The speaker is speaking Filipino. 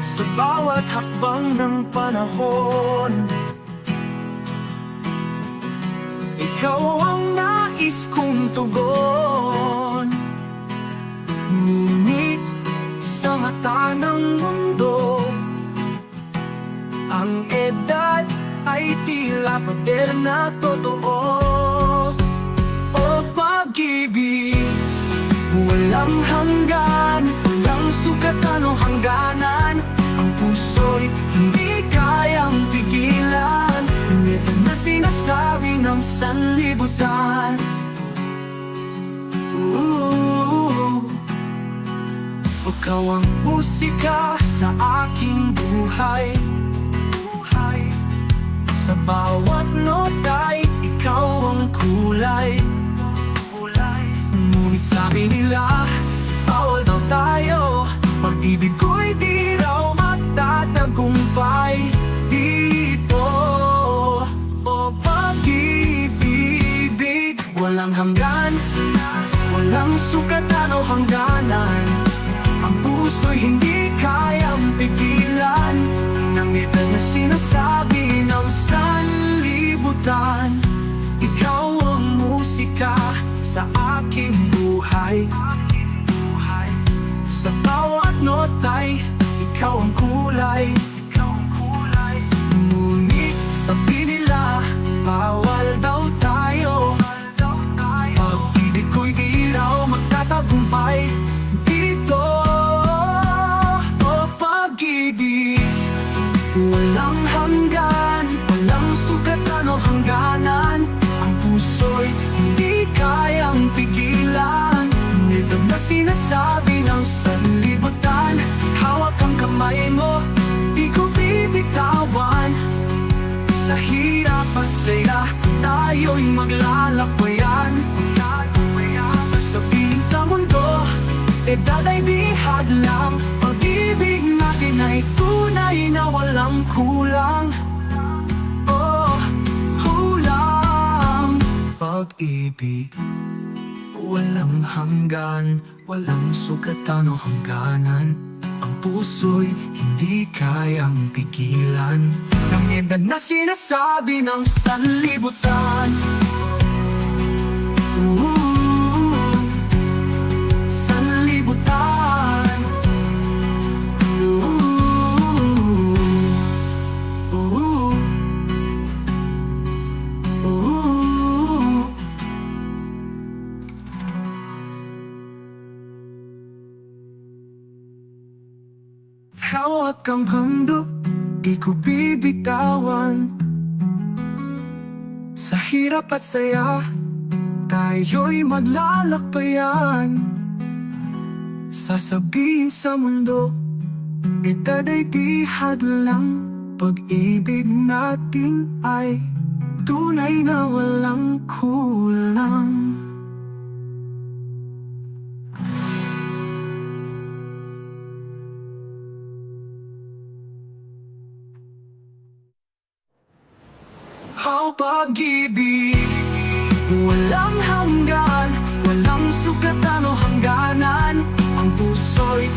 Sa bawat hakbang ng panahon, ikaw ang nais kong tugon. Ngunit sa mata ng mundo, ang edad ay tila pader na totoo. O pag-ibig, walang hanggan, walang sukatan o hangganan. Ang puso'y hindi kayang pigilan. Ito na sinasabi ng sanlibutan. Ikaw ang musika sa aking buhay. Sa bawat nota'y ikaw ang kulay. Ngunit sabi nila, bawal daw tayo. Pag-ibig ko'y di raw magtatagumpay dito. O pag-ibig, walang hanggan, walang sukatan o hangganan. Ang puso'y hindi kayang pigilan ng edad na sinasabi ng sanlibutan. Ikaw ang musika sa aking buhay. Sa bawat nota'y ikaw ang kulay. Ngunit sabi nila, bawal daw tayo. Pag-ibig ko'y di raw magtatagumpay dito. O pag-ibig, walang hanggan, walang sukatan o hangganan. Ang puso'y hindi kayang pigilan. Ito na sinasabi ng sanlibutan. Hawak ang kamay mo, di ko bibitawan. Sa hirap at saya, tayo'y maglalakbayan. Sasabihin sa mundo, edad ay bihag lang. Pag-ibig natin ay tunay na walang kulang. Oh, kulang. Pag-ibig, walang hanggan, walang sukatan o hangganan. Ang puso'y hindi kayang pigilan ng edad na sinasabi ng sanlibutan. Sanlibutan. Hawak ang handog, di ko bibitawan. Sa hirap at saya, tayo'y maglalakbayan. Sasabihin sa mundo, edad ay di hadlang. Pag-ibig natin ay tunay na walang kulang. Ang pag-ibig, walang hanggan, walang sukatan o hangganan. Ang puso'y